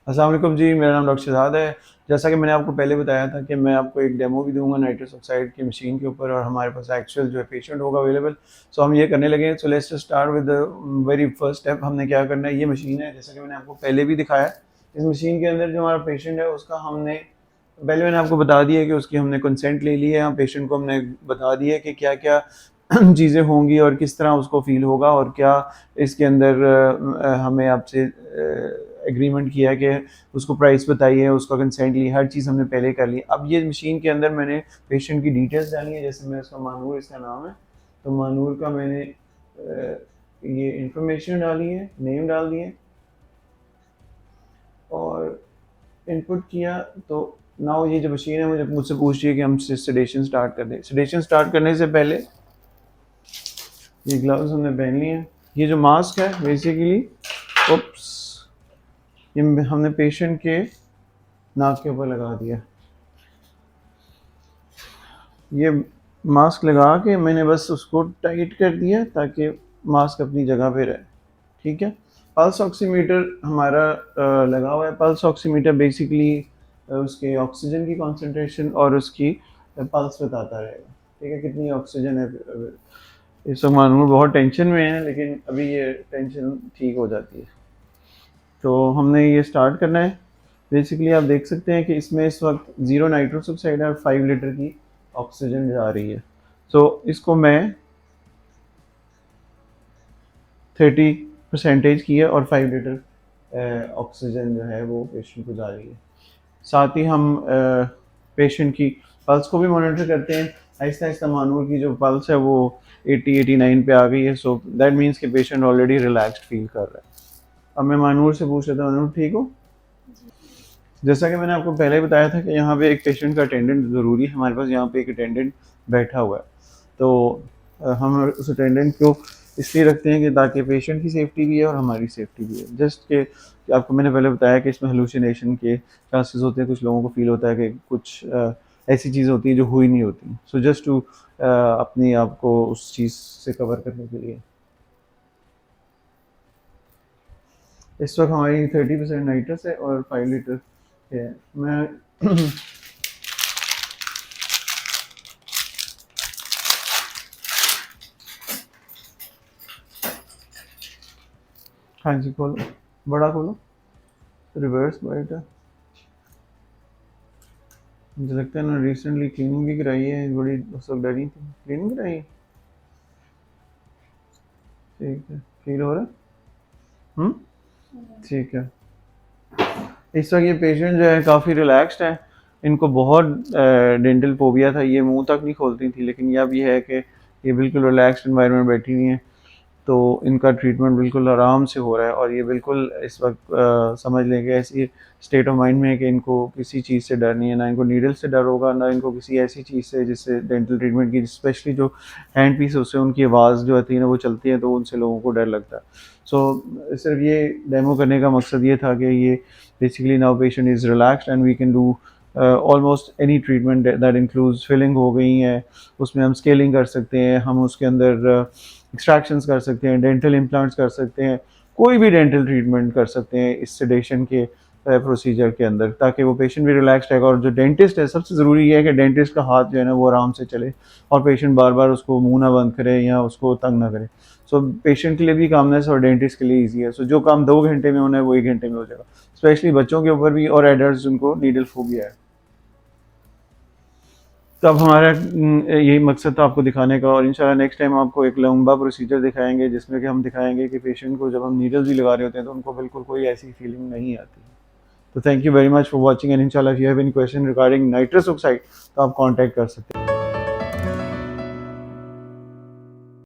अस्सलाम वालेकुम जी, मेरा नाम डॉक्टर शहजाद है। जैसा कि मैंने आपको पहले बताया था कि मैं आपको एक डेमो भी दूँगा नाइट्रस ऑक्साइड की मशीन के ऊपर, और हमारे पास एक्चुअल जो है पेशेंट होगा अवेलेबल। सो हम ये करने लगे हैं। So let's just start with the very first step. हमने क्या करना है, ये मशीन है जैसा कि मैंने आपको पहले भी दिखाया। इस मशीन के अंदर जो हमारा पेशेंट है उसका हमने पहले मैंने आपको बता दिया कि उसकी हमने कंसेंट ले ली है। पेशेंट को हमने बता दिया कि क्या-क्या चीज़ें होंगी और किस तरह उसको फ़ील होगा, और क्या इसके अंदर हमें आपसे एग्रीमेंट किया कि उसको प्राइस बताइए, उसका कंसेंट ली, हर चीज़ हमने पहले कर ली। अब ये मशीन के अंदर मैंने पेशेंट की डिटेल्स डाली है। जैसे मैं उसका मानूर, इसका नाम है, तो मानूर का मैंने ये इंफॉर्मेशन डाली है, नेम डाल दिए और इनपुट किया। तो नाउ ये जो मशीन है मुझे मुझसे पूछ रही है कि हम सेडेशन स्टार्ट कर दें। सेडेशन स्टार्ट करने से पहले ये ग्लव्स हमने पहन लिए हैं। ये जो मास्क है बेसिकली, ओप्स, ये हमने पेशेंट के नाक के ऊपर लगा दिया। ये मास्क लगा के मैंने बस उसको टाइट कर दिया ताकि मास्क अपनी जगह पे रहे। ठीक है। पल्स ऑक्सीमीटर हमारा लगा हुआ है। पल्स ऑक्सीमीटर बेसिकली उसके ऑक्सीजन की कंसंट्रेशन और उसकी पल्स बताता रहेगा। ठीक है, कितनी ऑक्सीजन है। इस वक्त मानूर बहुत टेंशन में है, लेकिन अभी ये टेंशन ठीक हो जाती है। तो हमने ये स्टार्ट करना है। बेसिकली आप देख सकते हैं कि इसमें इस वक्त 0 नाइट्रस ऑक्साइड है और 5 लीटर की ऑक्सीजन जा रही है। सो इसको मैं 30% की है और 5 लीटर ऑक्सीजन जो है वो पेशेंट को जा रही है। साथ ही हम पेशेंट की पल्स को भी मॉनिटर करते हैं। आहिस्ता आहिस्ता मानूर की जो पल्स है वो 80-89 पे आ गई है। सो दैट मीन्स कि पेशेंट ऑलरेडी रिलैक्स्ड फील कर रहा है। अब मैं मानूर से पूछ लेता हूँ, मानूर ठीक हो? जैसा कि मैंने आपको पहले बताया था कि यहाँ पे एक पेशेंट का अटेंडेंट ज़रूरी है। हमारे पास यहाँ पे एक अटेंडेंट बैठा हुआ है। तो हम उस अटेंडेंट को इसलिए रखते हैं कि ताकि पेशेंट की सेफ्टी भी है और हमारी सेफ्टी भी है। जस्ट के आपको मैंने पहले बताया कि इसमें हेलुसिनेशन के चांसेस होते हैं। कुछ लोगों को फील होता है कि कुछ ऐसी चीज़ होती है जो हुई नहीं होती। सो जस्ट टू अपनी आपको उस चीज़ से कवर करने के लिए। इस वक्त हमारी 30% नाइट्रस है और 5 लीटर है। मैं हाँ जी, खोलो, बड़ा खोलो, रिवर्स बाइट है। मुझे लगता है ना रिसेंटली क्लीनिंग भी कराई है, बड़ी उस वक्त डरी थी। क्लीनिंग कराई है, ठीक है। फील हो रहा है? ठीक है। इस वक्त ये पेशेंट जो है काफ़ी रिलैक्स्ड है। इनको बहुत डेंटल फोबिया था, ये मुंह तक नहीं खोलती थी, लेकिन अब ये है कि ये बिल्कुल रिलैक्स्ड एनवायरनमेंट बैठी हुई हैं। तो इनका ट्रीटमेंट बिल्कुल आराम से हो रहा है, और ये बिल्कुल इस वक्त समझ लेंगे ऐसी स्टेट ऑफ माइंड में है कि इनको किसी चीज़ से डर नहीं है। ना इनको नीडल से डर होगा, ना इनको किसी ऐसी चीज़ से जिससे डेंटल ट्रीटमेंट की, स्पेशली जो हैंड पीस है उससे उनकी आवाज़ जो आती है ना वो चलती है, तो उनसे लोगों को डर लगता है। सो सिर्फ ये डेमो करने का मकसद ये था कि ये basically now patient is relaxed and we can do almost any treatment that includes filling हो गई है, उसमें हम स्केलिंग कर सकते हैं, हम उसके अंदर एक्सट्रैक्शंस कर सकते हैं, डेंटल इम्प्लांट्स कर सकते हैं, कोई भी डेंटल ट्रीटमेंट कर सकते हैं इस सेडेशन के प्रोसीजर के अंदर, ताकि वो पेशेंट भी रिलैक्स्ड रहेगा। और जो डेंटिस्ट है, सबसे ज़रूरी ये है कि डेंटिस्ट का हाथ जो है ना वो आराम से चले और पेशेंट बार बार उसको मुंह ना बंद करे या उसको तंग ना करे। सो पेशेंट के लिए भी कामनेस और डेंटिस्ट के लिए ईजी है। सो जो काम 2 घंटे में होना है वो 1 घंटे में हो जाएगा, स्पेशली बच्चों के ऊपर भी और एडल्ट जिनको नीडल फोबिया है। तो अब हमारा यही मकसद था आपको दिखाने का, और इंशाल्लाह नेक्स्ट टाइम आपको एक लंबा प्रोसीजर दिखाएंगे जिसमें कि हम दिखाएंगे कि पेशेंट को जब हम नीडल्स भी लगा रहे होते हैं तो उनको बिल्कुल कोई ऐसी फीलिंग नहीं आती। तो thank you very much for watching, and इंशाल्लाह if you have any question regarding nitrous oxide तो आप कॉन्टैक्ट कर सकते हैं।